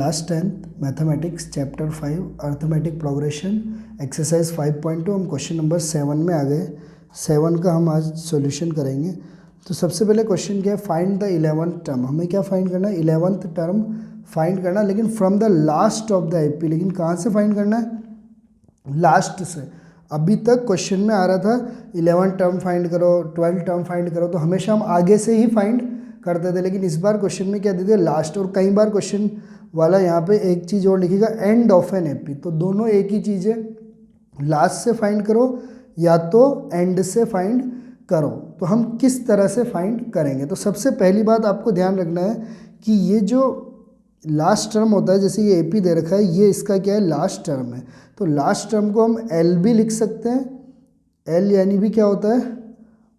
Class 10th mathematics chapter 5 arithmetic progression exercise 5.2 हम question number 7 में आ गए। 7 का हम आज सॉल्यूशन करेंगे। तो सबसे पहले क्वेश्चन क्या है, फाइंड द 11th टर्म। हमें क्या फाइंड करना है, 11th टर्म फाइंड करना, लेकिन from the last of the AP. लेकिन कहाँ से फाइंड करना है, लास्ट से। अभी तक क्वेश्चन में आ रहा था 11 टर्म फाइंड करो, 12 टर्म फाइंड करो, तो हमेशा हम आगे से ही फाइंड करते थे। लेकिन इस बार क्वेश्चन में क्या दे दिया, लास्ट। और कई बार क्वेश्चन वाला यहाँ पे एक चीज़ और लिखेगा, एंड ऑफ एन एपी। तो दोनों एक ही चीज़ है, लास्ट से फाइंड करो या तो एंड से फाइंड करो। तो हम किस तरह से फाइंड करेंगे, तो सबसे पहली बात आपको ध्यान रखना है कि ये जो लास्ट टर्म होता है, जैसे ये एपी दे रखा है, ये इसका क्या है, लास्ट टर्म है। तो लास्ट टर्म को हम एल भी लिख सकते हैं। एल यानी भी क्या होता है,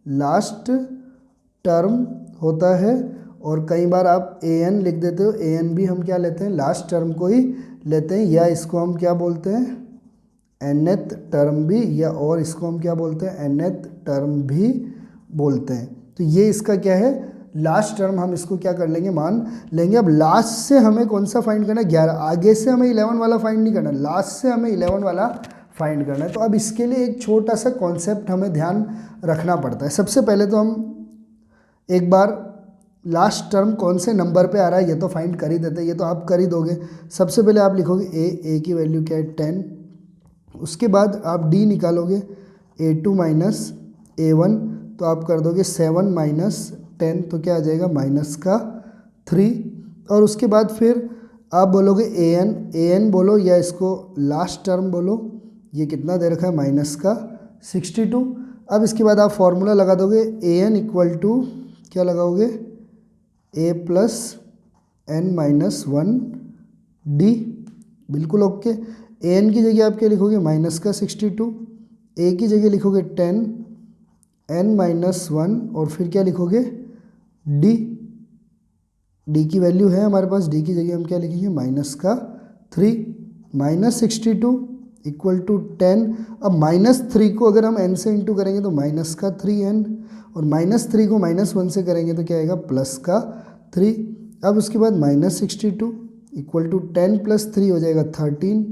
लास्ट टर्म होता है। और कई बार आप ए एन लिख देते हो, ए एन भी हम क्या लेते हैं, लास्ट टर्म को ही लेते हैं। या इसको हम क्या बोलते हैं, एनएथ टर्म भी, या और इसको हम क्या बोलते हैं, एनएथ टर्म भी बोलते हैं। तो ये इसका क्या है, लास्ट टर्म। हम इसको क्या कर लेंगे, मान लेंगे। अब लास्ट से हमें कौन सा फाइंड करना है, 11। आगे से हमें 11 वाला फाइंड नहीं करना, लास्ट से हमें 11 वाला फाइंड करना है। तो अब इसके लिए एक छोटा सा कॉन्सेप्ट हमें ध्यान रखना पड़ता है। सबसे पहले तो हम एक बार लास्ट टर्म कौन से नंबर पे आ रहा है ये तो फाइंड कर ही देते हैं, ये तो आप कर ही दोगे। सबसे पहले आप लिखोगे ए की वैल्यू क्या है, 10। उसके बाद आप डी निकालोगे, A2 माइनस A1, तो आप कर दोगे 7 माइनस 10, तो क्या आ जाएगा, माइनस का 3। और उसके बाद फिर आप बोलोगे an बोलो, या इसको लास्ट टर्म बोलो। ये कितना दे रखा है, माइनस का 62। अब इसके बाद आप फॉर्मूला लगा दोगे, an इक्वल टू क्या लगाओगे, a plus n minus 1 D. बिल्कुल ओके। an की जगह आप क्या लिखोगे, माइनस का 62। a की जगह लिखोगे 10, n माइनस 1, और फिर क्या लिखोगे, डी की वैल्यू है हमारे पास, डी की जगह हम क्या लिखेंगे, माइनस का 3। Minus 62 equal to 10। अब माइनस 3 को अगर हम n से इंटू करेंगे तो माइनस का 3n, और माइनस 3 को माइनस 1 से करेंगे तो क्या आएगा, प्लस का 3। अब उसके बाद माइनस 62 इक्वल टू 10 प्लस 3 हो जाएगा 13,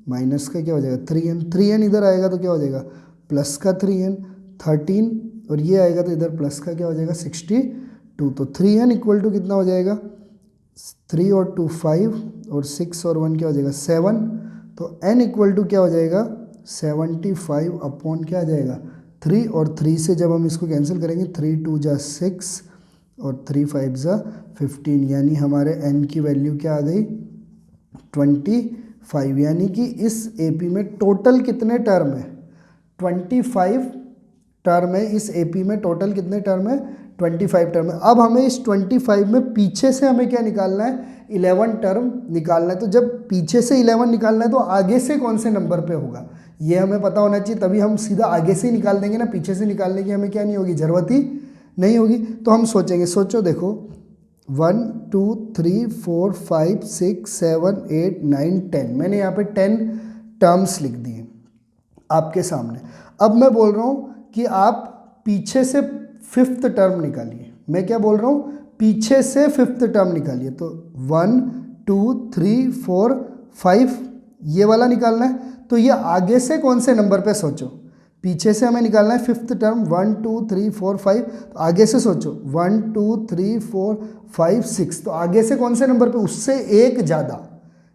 माइनस का क्या हो जाएगा 3n। 3n इधर आएगा तो क्या हो जाएगा, प्लस का 3n 13, और ये आएगा तो इधर प्लस का क्या हो जाएगा 62। तो 3n इक्वल टू कितना हो जाएगा, 3 और 2 5, और 6 और 1 क्या हो जाएगा 7। तो n इक्वल टू क्या हो जाएगा, 75 अपॉन क्या आ जाएगा 3, और 3 से जब हम इसको कैंसिल करेंगे, 3 2 जा 6 और 3 5 जा 15, यानी हमारे n की वैल्यू क्या आ गई, 25। यानी कि इस एपी में टोटल कितने टर्म है, 25 टर्म है। इस एपी में टोटल कितने टर्म है, 25 टर्म है। अब हमें इस 25 में पीछे से हमें क्या निकालना है, 11 टर्म निकालना है। तो जब पीछे से 11 निकालना है तो आगे से कौन से नंबर पे होगा ये हमें पता होना चाहिए, तभी हम सीधा आगे से ही निकाल देंगे ना। पीछे से निकालने की हमें क्या नहीं होगी, ज़रूरत ही नहीं होगी। तो हम सोचेंगे, सोचो देखो, 1 2 3 4 5 6 7 8 9 10, मैंने यहाँ पे 10 टर्म्स लिख दिए आपके सामने। अब मैं बोल रहा हूँ कि आप पीछे से 5th टर्म निकालिए। मैं क्या बोल रहा हूँ, पीछे से 5th टर्म निकालिए। तो 1 2 3 4 5 ये वाला निकालना है। तो ये आगे से कौन से नंबर पे सोचो, पीछे से हमें निकालना है 5th टर्म, 1 2 3 4 5। तो आगे से सोचो 1 2 3 4 5 6, तो आगे से कौन से नंबर पे, उससे एक ज़्यादा,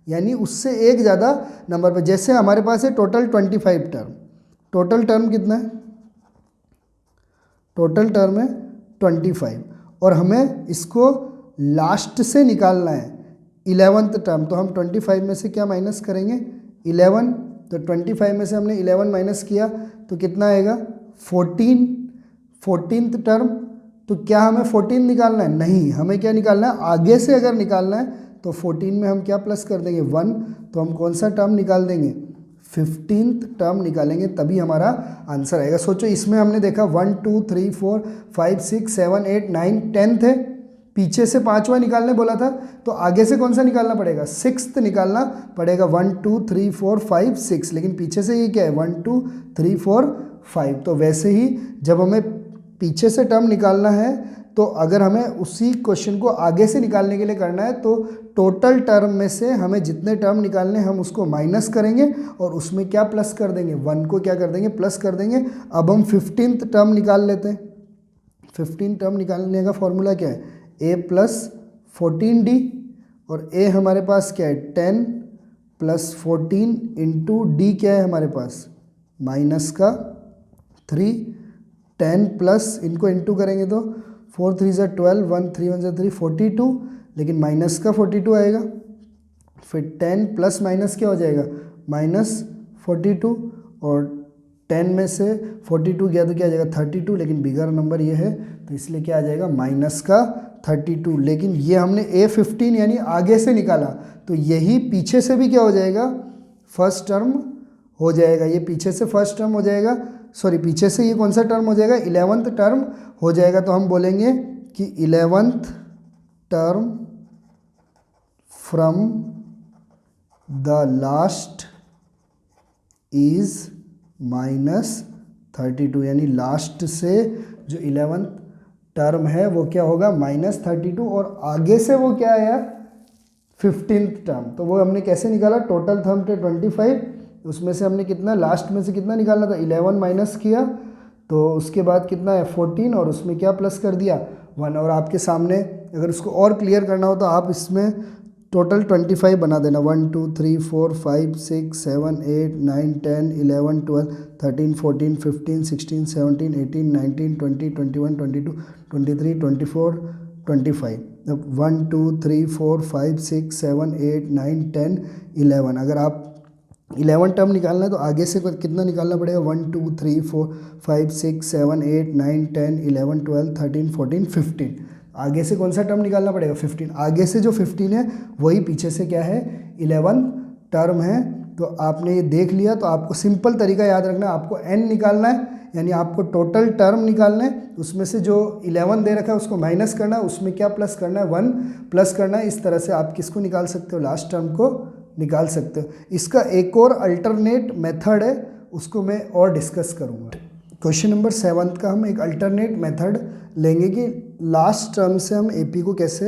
यानी उससे एक ज़्यादा नंबर पे। जैसे हमारे पास है टोटल 25 टर्म, टोटल टर्म कितना है, टोटल टर्म है 25, और हमें इसको लास्ट से निकालना है 11th टर्म। तो हम 25 में से क्या माइनस करेंगे, 11। तो 25 में से हमने 11 माइनस किया तो कितना आएगा, 14th टर्म। तो क्या हमें 14 निकालना है, नहीं, हमें क्या निकालना है, आगे से अगर निकालना है तो 14 में हम क्या प्लस कर देंगे, 1। तो हम कौन सा टर्म निकाल देंगे, 15th टर्म निकालेंगे, तभी हमारा आंसर आएगा। सोचो, इसमें हमने देखा 1 2 3 4 5 6 7 8 9 10 थे, पीछे से 5वां निकालने बोला था, तो आगे से कौन सा निकालना पड़ेगा, 6th निकालना पड़ेगा। 1 2 3 4 5 6, लेकिन पीछे से ये क्या है, 1 2 3 4 5। तो वैसे ही जब हमें पीछे से टर्म निकालना है तो अगर हमें उसी क्वेश्चन को आगे से निकालने के लिए करना है तो टोटल टर्म में से हमें जितने टर्म निकालने हैं हम उसको माइनस करेंगे और उसमें क्या प्लस कर देंगे, 1 को क्या कर देंगे, प्लस कर देंगे। अब हम 15th टर्म निकाल लेते हैं। 15 टर्म निकालने का फॉर्मूला क्या है, a प्लस 14d, और a हमारे पास क्या है 10 प्लस 14 इंटू डी क्या है हमारे पास माइनस का 3, 10 प्लस इनको इंटू करेंगे तो 4 3 ज़ा 12, 1 3 1 ज़ा 3 42, लेकिन माइनस का 42 आएगा। फिर 10 प्लस माइनस क्या हो जाएगा माइनस 42, और 10 में से 42 गया तो क्या आ जाएगा 32, लेकिन बिगर नंबर ये है तो इसलिए क्या आ जाएगा माइनस का 32। लेकिन ये हमने A15 यानी आगे से निकाला, तो यही पीछे से भी क्या हो जाएगा फर्स्ट टर्म हो जाएगा। ये पीछे से फर्स्ट टर्म हो जाएगा, सॉरी पीछे से ये कौन सा टर्म हो जाएगा 11th टर्म हो जाएगा। तो हम बोलेंगे कि 11th term from the last is minus 32, यानी लास्ट से जो 11th टर्म है वो क्या होगा माइनस 32, और आगे से वो क्या आया 15th टर्म। तो वो हमने कैसे निकाला, टोटल टर्म थे 25, उसमें से हमने कितना लास्ट में से कितना निकालना था 11 माइनस किया, तो उसके बाद कितना है 14, और उसमें क्या प्लस कर दिया 1। और आपके सामने अगर उसको और क्लियर करना हो तो आप इसमें टोटल 25 बना देना, 1 2 3 4 5 6 7 8 9 10 11 12 13 14 15 16 17 18 19 20 21 22 23 24 25। अब 1 2 3 4 5 6 7 8 9 10 11, अगर आप 11 टर्म निकालना है तो आगे से कितना निकालना पड़ेगा 1 2 3 4 5 6 7 8 9 10 11 12 13 14 15। आगे से कौन सा टर्म निकालना पड़ेगा 15। आगे से जो 15 है वही पीछे से क्या है 11 टर्म है। तो आपने ये देख लिया, तो आपको सिंपल तरीका याद रखना है, आपको n निकालना है, यानी आपको टोटल टर्म निकालना है, उसमें से जो 11 दे रखा है उसको माइनस करना है, उसमें क्या प्लस करना है 1 प्लस करना है। इस तरह से आप किसको निकाल सकते हो लास्ट टर्म को निकाल सकते हो। इसका एक और अल्टरनेट मेथड है, उसको मैं और डिस्कस करूँगा। क्वेश्चन नंबर 7 का हम एक अल्टरनेट मेथड लेंगे कि लास्ट टर्म से हम एपी को कैसे,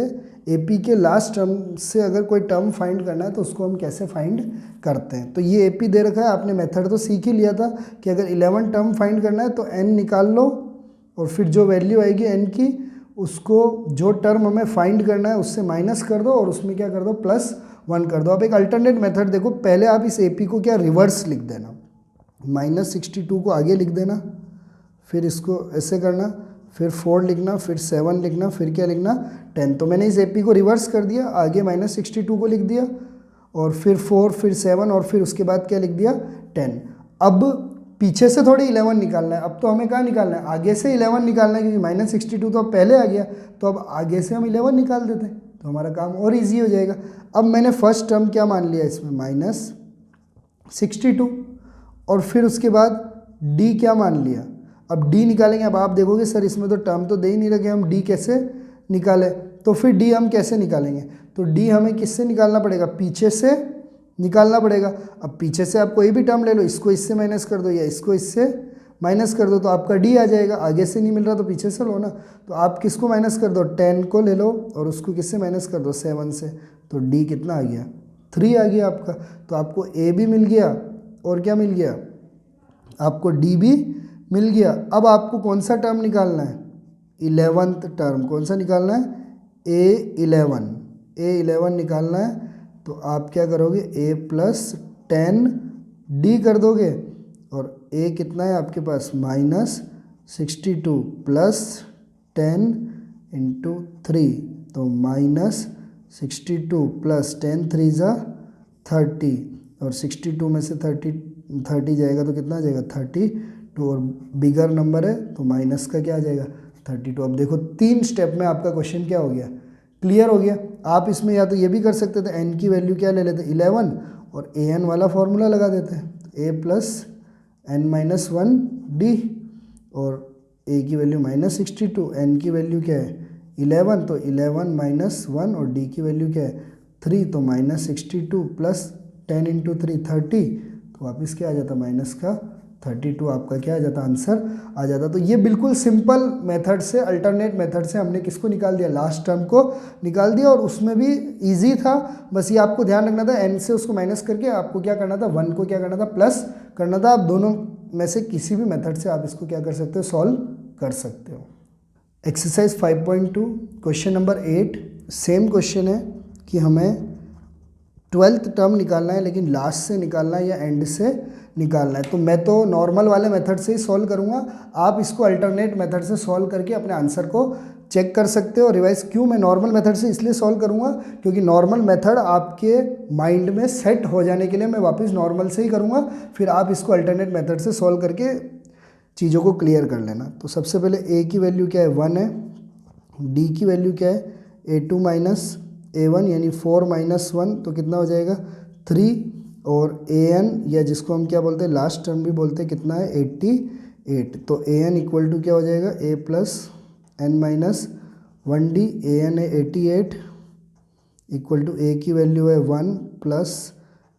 एपी के लास्ट टर्म से अगर कोई टर्म फाइंड करना है तो उसको हम कैसे फाइंड करते हैं। तो ये एपी दे रखा है, आपने मेथड तो सीख ही लिया था कि अगर 11 टर्म फाइंड करना है तो n निकाल लो, और फिर जो वैल्यू आएगी n की उसको जो टर्म हमें फाइंड करना है उससे माइनस कर दो और उसमें क्या कर दो +1 कर दो। अब एक अल्टरनेट मेथड देखो, पहले आप इस एपी को क्या रिवर्स लिख देना, -62 को आगे लिख देना, फिर इसको ऐसे करना, फिर 4 लिखना, फिर 7 लिखना, फिर क्या लिखना 10। तो मैंने इस एपी को रिवर्स कर दिया, आगे -62 को लिख दिया, और फिर 4 फिर 7 और फिर उसके बाद क्या लिख दिया 10। अब पीछे से थोड़ी 11 निकालना है, अब तो हमें कहाँ निकालना है आगे से 11 निकालना है, क्योंकि -62 तो अब पहले आ गया, तो अब आगे से हम 11 निकाल देते हैं तो हमारा काम और इजी हो जाएगा। अब मैंने फर्स्ट टर्म क्या मान लिया इसमें -62, और फिर उसके बाद d क्या मान लिया, अब d निकालेंगे। अब आप देखोगे सर इसमें तो टर्म तो दे ही नहीं रखे, हम d कैसे निकालें, तो फिर d हम कैसे निकालेंगे, तो d हमें किससे निकालना पड़ेगा, पीछे से निकालना पड़ेगा। अब पीछे से आप कोई भी टर्म ले लो, इसको इससे माइनस कर दो या इसको इससे माइनस कर दो, तो आपका d आ जाएगा। आगे से नहीं मिल रहा तो पीछे से लो ना, तो आप किसको माइनस कर दो 10 को ले लो और उसको किससे माइनस कर दो 7 से, तो d कितना आ गया 3 आ गया आपका। तो आपको a भी मिल गया और क्या मिल गया आपको d भी मिल गया। अब आपको कौन सा टर्म निकालना है 11th टर्म, कौन सा निकालना है A11 निकालना है। तो आप क्या करोगे a + 10d कर दोगे, और a कितना है आपके पास -62 + 10 × 3, तो -62 + 10 3 ज़ा 30, और 62 में से 30 जाएगा तो कितना आ जाएगा 32, और बिगर नंबर है तो माइनस का क्या आ जाएगा 32। अब देखो 3 स्टेप में आपका क्वेश्चन क्या हो गया, क्लियर हो गया। आप इसमें या तो ये भी कर सकते थे, n की वैल्यू क्या ले लेते 11 और an वाला फॉर्मूला लगा देते हैं, a + n-1d, और a की वैल्यू -62, n की वैल्यू क्या है 11, तो 11 - 1, और d की वैल्यू क्या है 3, तो -62 + 10 × 3 30, तो वापस क्या आ जाता 32 आपका क्या आ जाता, आंसर आ जाता। तो ये बिल्कुल सिंपल मेथड से, अल्टरनेट मेथड से हमने किसको निकाल दिया, लास्ट टर्म को निकाल दिया। और उसमें भी इजी था, बस ये आपको ध्यान रखना था n से उसको माइनस करके आपको क्या करना था, 1 को क्या करना था, प्लस करना था। आप दोनों में से किसी भी मेथड से आप इसको क्या कर सकते हो, सॉल्व कर सकते हो। Exercise 5.2 question number 8 same question है कि हमें 12th टर्म निकालना है, लेकिन लास्ट से निकालना है या एंड से निकालना है। तो मैं तो नॉर्मल वाले मेथड से ही सॉल्व करूँगा, आप इसको अल्टरनेट मेथड से सॉल्व करके अपने आंसर को चेक कर सकते हो। रिवाइज क्यों मैं नॉर्मल मेथड से इसलिए सॉल्व करूँगा, क्योंकि नॉर्मल मेथड आपके माइंड में सेट हो जाने के लिए मैं वापस नॉर्मल से ही करूँगा, फिर आप इसको अल्टरनेट मेथड से सॉल्व करके चीज़ों को क्लियर कर लेना। तो सबसे पहले a की वैल्यू क्या है, 1 है, d की वैल्यू क्या है, a2 माइनस a1 यानी 4 माइनस 1 तो कितना हो जाएगा 3, और an या जिसको हम क्या बोलते हैं, लास्ट टर्म भी बोलते हैं, कितना है 88। तो an इक्वल टू क्या हो जाएगा, a plus n minus 1d, an है 88 इक्वल टू a की वैल्यू है 1 प्लस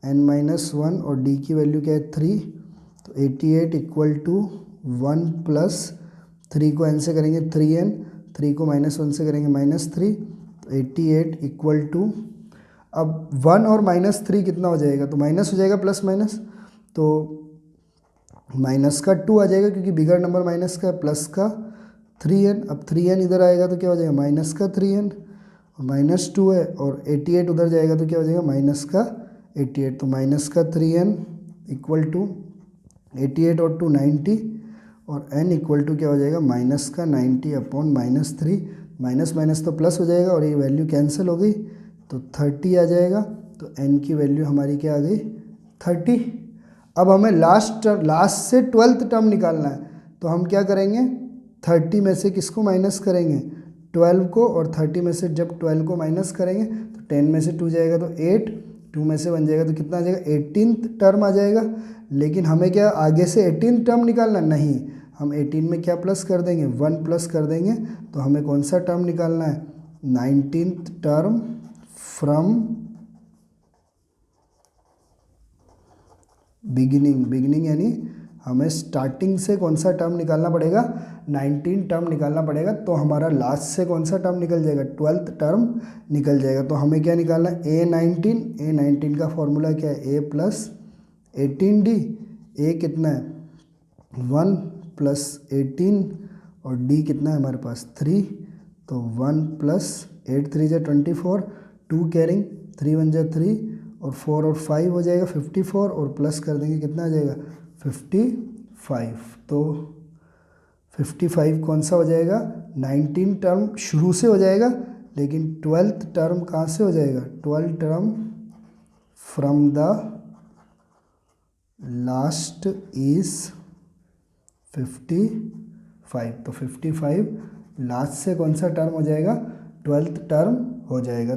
n माइनस 1 और d की वैल्यू क्या है 3। तो 88 इक्वल टू 1 प्लस 3 को n से करेंगे 3n, 3 को माइनस 1 से करेंगे -3। तो 88 इक्वल टू, अब 1 और -3 कितना हो जाएगा, तो माइनस हो जाएगा, प्लस माइनस, तो माइनस का 2 आ जाएगा क्योंकि बिगर नंबर माइनस का, प्लस का 3n। अब 3n इधर आएगा तो क्या हो जाएगा, माइनस का 3n, -2 है, और 88 उधर जाएगा तो क्या हो जाएगा, माइनस का 88। तो माइनस का 3n इक्वल टू 88 और 2 90, और n इक्वल टू क्या हो जाएगा, माइनस का 90 अपॉन -3, माइनस माइनस तो प्लस हो जाएगा और ये वैल्यू कैंसिल हो गई तो 30 आ जाएगा। तो n की वैल्यू हमारी क्या आ गई, 30। अब हमें लास्ट से 12th टर्म निकालना है, तो हम क्या करेंगे, 30 में से किसको माइनस करेंगे, 12 को, और 30 में से जब 12 को माइनस करेंगे तो 10 में से 2 जाएगा तो 8, 2 में से 1 जाएगा तो कितना आ जाएगा, 18th टर्म आ जाएगा। लेकिन हमें क्या आगे से 18th टर्म निकालना नहीं, हम 18 में क्या प्लस कर देंगे, 1 प्लस कर देंगे। तो हमें कौन सा टर्म निकालना है, 19th टर्म फ्रॉम बिगिनिंग यानी हमें स्टार्टिंग से कौन सा टर्म निकालना पड़ेगा, 19 टर्म निकालना पड़ेगा। तो हमारा लास्ट से कौन सा टर्म निकल जाएगा, 12th टर्म निकल जाएगा। तो हमें क्या निकालना है, a19 का फॉर्मूला क्या है, a प्लस 18d, a कितना है 1 प्लस 18 और d कितना है हमारे पास 3। तो 1 प्लस 8 3 जा 24, 2 कैरिंग 3 1 जा 3, और 4 और 5 हो जाएगा 54, और प्लस कर देंगे कितना आ जाएगा 55। तो 55 कौन सा हो जाएगा, 19 टर्म शुरू से हो जाएगा, लेकिन 12th टर्म कहाँ से हो जाएगा, 12th term from the last is 55। तो 55 लास्ट से कौन सा टर्म हो जाएगा, 12th टर्म हो जाएगा।